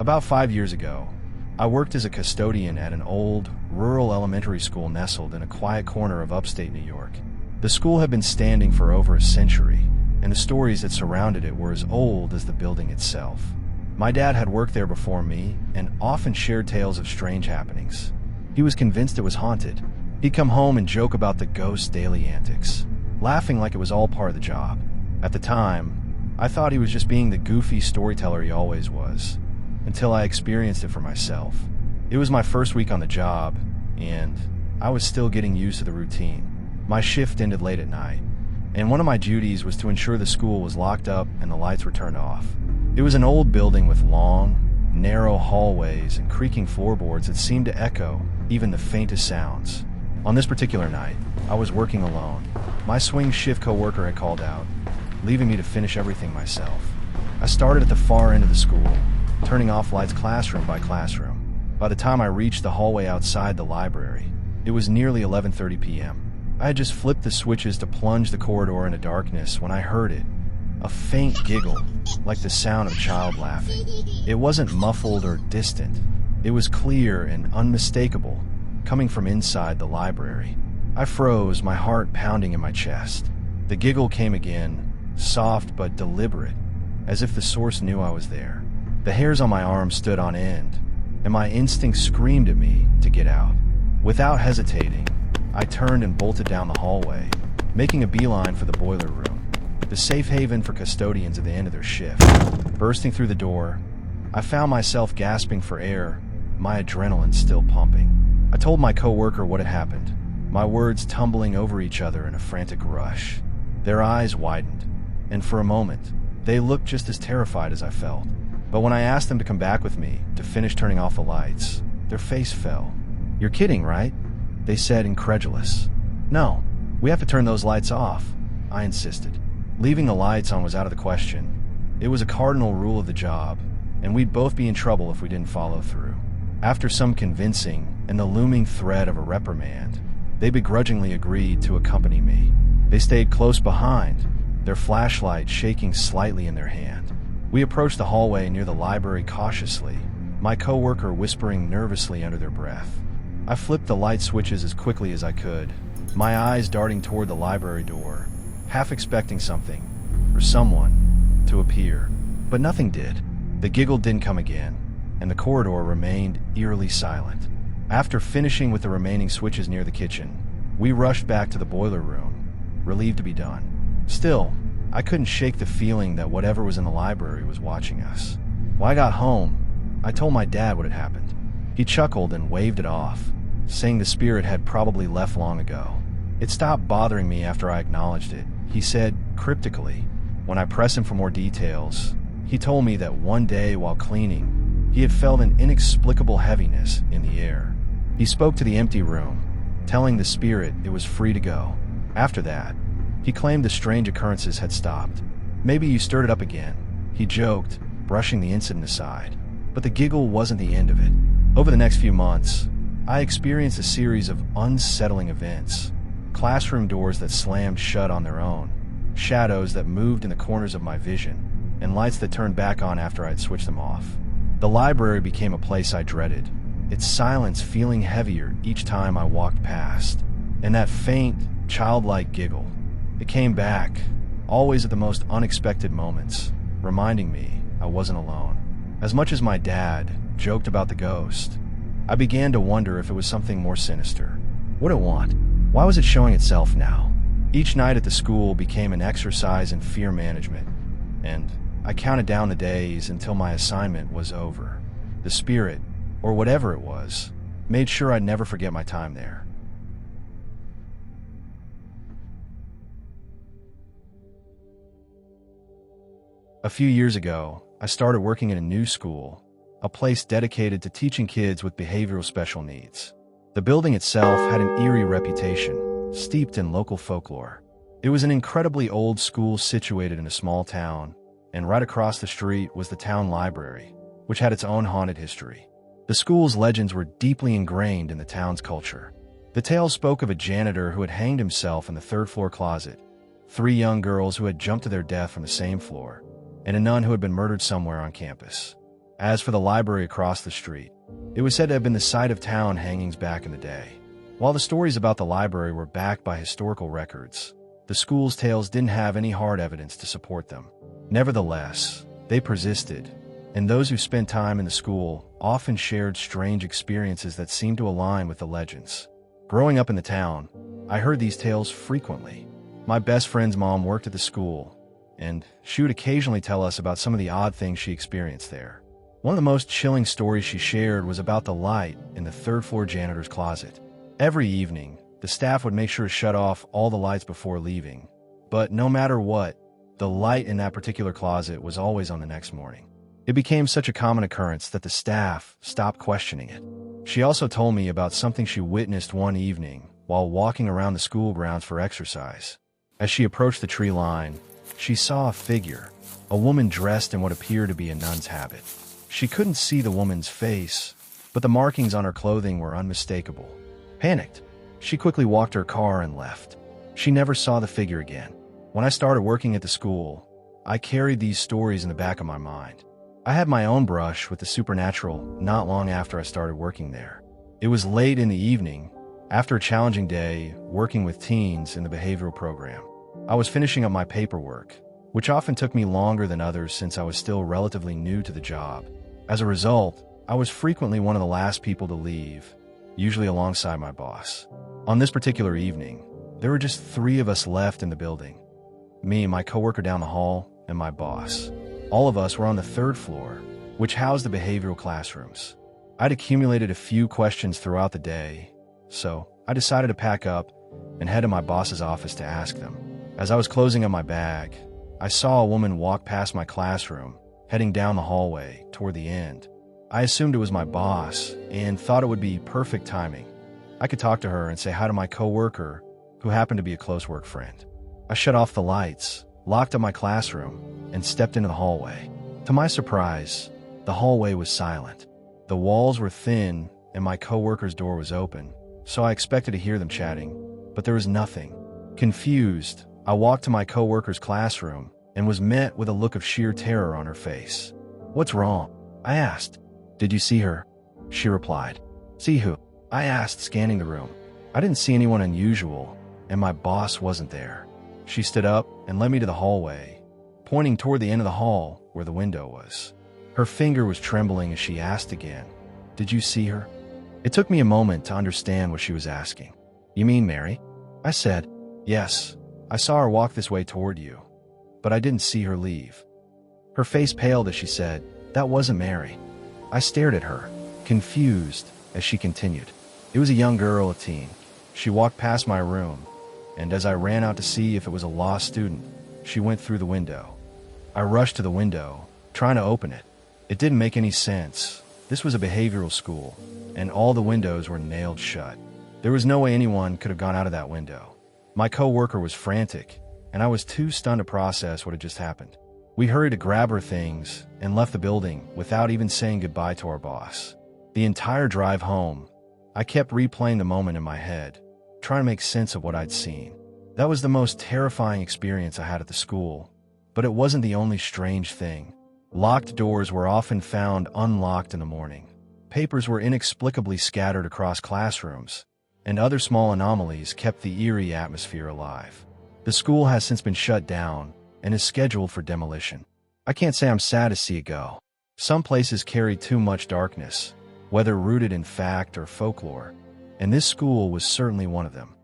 About 5 years ago, I worked as a custodian at an old, rural elementary school nestled in a quiet corner of upstate New York. The school had been standing for over a century, and the stories that surrounded it were as old as the building itself. My dad had worked there before me and often shared tales of strange happenings. He was convinced it was haunted. He'd come home and joke about the ghost's daily antics, laughing like it was all part of the job. At the time, I thought he was just being the goofy storyteller he always was, until I experienced it for myself. It was my first week on the job, and I was still getting used to the routine. My shift ended late at night, and one of my duties was to ensure the school was locked up and the lights were turned off. It was an old building with long, narrow hallways and creaking floorboards that seemed to echo even the faintest sounds. On this particular night, I was working alone. My swing shift coworker had called out, leaving me to finish everything myself. I started at the far end of the school, turning off lights classroom by classroom. By the time I reached the hallway outside the library, it was nearly 11:30 p.m. I had just flipped the switches to plunge the corridor into darkness when I heard it, a faint giggle, like the sound of a child laughing. It wasn't muffled or distant. It was clear and unmistakable, coming from inside the library. I froze, my heart pounding in my chest. The giggle came again, soft but deliberate, as if the source knew I was there. The hairs on my arm stood on end, and my instinct screamed at me to get out. Without hesitating, I turned and bolted down the hallway, making a beeline for the boiler room, the safe haven for custodians at the end of their shift. Bursting through the door, I found myself gasping for air, my adrenaline still pumping. I told my coworker what had happened, my words tumbling over each other in a frantic rush. Their eyes widened, and for a moment, they looked just as terrified as I felt. But when I asked them to come back with me to finish turning off the lights, their face fell. "You're kidding, right?" they said, incredulous. "No, we have to turn those lights off," I insisted. Leaving the lights on was out of the question. It was a cardinal rule of the job, and we'd both be in trouble if we didn't follow through. After some convincing and the looming threat of a reprimand, they begrudgingly agreed to accompany me. They stayed close behind, their flashlight shaking slightly in their hand. We approached the hallway near the library cautiously, my coworker whispering nervously under their breath. I flipped the light switches as quickly as I could, my eyes darting toward the library door, half expecting something, or someone, to appear. But nothing did. The giggle didn't come again, and the corridor remained eerily silent. After finishing with the remaining switches near the kitchen, we rushed back to the boiler room, relieved to be done. Still, I couldn't shake the feeling that whatever was in the library was watching us. When I got home, I told my dad what had happened. He chuckled and waved it off, saying the spirit had probably left long ago. It stopped bothering me after I acknowledged it, he said cryptically. When I pressed him for more details, he told me that one day while cleaning, he had felt an inexplicable heaviness in the air. He spoke to the empty room, telling the spirit it was free to go. After that, he claimed the strange occurrences had stopped. "Maybe you stirred it up again," he joked, brushing the incident aside. But the giggle wasn't the end of it. Over the next few months, I experienced a series of unsettling events. Classroom doors that slammed shut on their own, shadows that moved in the corners of my vision, and lights that turned back on after I'd switched them off. The library became a place I dreaded, its silence feeling heavier each time I walked past. And that faint, childlike giggle, it came back, always at the most unexpected moments, reminding me I wasn't alone. As much as my dad joked about the ghost, I began to wonder if it was something more sinister. What did it want? Why was it showing itself now? Each night at the school became an exercise in fear management, and I counted down the days until my assignment was over. The spirit, or whatever it was, made sure I'd never forget my time there. A few years ago, I started working in a new school, a place dedicated to teaching kids with behavioral special needs. The building itself had an eerie reputation, steeped in local folklore. It was an incredibly old school situated in a small town, and right across the street was the town library, which had its own haunted history. The school's legends were deeply ingrained in the town's culture. The tales spoke of a janitor who had hanged himself in the third-floor closet, 3 young girls who had jumped to their death from the same floor, and a nun who had been murdered somewhere on campus. As for the library across the street, it was said to have been the site of town hangings back in the day. While the stories about the library were backed by historical records, the school's tales didn't have any hard evidence to support them. Nevertheless, they persisted, and those who spent time in the school often shared strange experiences that seemed to align with the legends. Growing up in the town, I heard these tales frequently. My best friend's mom worked at the school, and she would occasionally tell us about some of the odd things she experienced there. One of the most chilling stories she shared was about the light in the third-floor janitor's closet. Every evening, the staff would make sure to shut off all the lights before leaving, but no matter what, the light in that particular closet was always on the next morning. It became such a common occurrence that the staff stopped questioning it. She also told me about something she witnessed one evening while walking around the school grounds for exercise. As she approached the tree line, she saw a figure, a woman dressed in what appeared to be a nun's habit. She couldn't see the woman's face, but the markings on her clothing were unmistakable. Panicked, she quickly walked to her car and left. She never saw the figure again. When I started working at the school, I carried these stories in the back of my mind. I had my own brush with the supernatural not long after I started working there. It was late in the evening, after a challenging day working with teens in the behavioral program. I was finishing up my paperwork, which often took me longer than others since I was still relatively new to the job. As a result, I was frequently one of the last people to leave, usually alongside my boss. On this particular evening, there were just 3 of us left in the building. Me, my coworker down the hall, and my boss. All of us were on the 3rd floor, which housed the behavioral classrooms. I'd accumulated a few questions throughout the day, so I decided to pack up and head to my boss's office to ask them. As I was closing up my bag, I saw a woman walk past my classroom, heading down the hallway toward the end. I assumed it was my boss and thought it would be perfect timing. I could talk to her and say hi to my coworker, who happened to be a close work friend. I shut off the lights, locked up my classroom, and stepped into the hallway. To my surprise, the hallway was silent. The walls were thin and my coworker's door was open, so I expected to hear them chatting, but there was nothing. Confused, I walked to my coworker's classroom and was met with a look of sheer terror on her face. "What's wrong?" I asked. "Did you see her?" She replied. "See who?" I asked, scanning the room. I didn't see anyone unusual, and my boss wasn't there. She stood up and led me to the hallway, pointing toward the end of the hall where the window was. Her finger was trembling as she asked again, "Did you see her?" It took me a moment to understand what she was asking. "You mean Mary?" I said. "Yes, I saw her walk this way toward you, but I didn't see her leave." Her face paled as she said, "That wasn't Mary." I stared at her, confused, as she continued. "It was a young girl, a teen. She walked past my room, and as I ran out to see if it was a lost student, she went through the window." I rushed to the window, trying to open it. It didn't make any sense. This was a behavioral school, and all the windows were nailed shut. There was no way anyone could have gone out of that window. My coworker was frantic, and I was too stunned to process what had just happened. We hurried to grab her things and left the building without even saying goodbye to our boss. The entire drive home, I kept replaying the moment in my head, trying to make sense of what I'd seen. That was the most terrifying experience I had at the school, but it wasn't the only strange thing. Locked doors were often found unlocked in the morning. Papers were inexplicably scattered across classrooms, and other small anomalies kept the eerie atmosphere alive. The school has since been shut down and is scheduled for demolition. I can't say I'm sad to see it go. Some places carry too much darkness, whether rooted in fact or folklore, and this school was certainly one of them.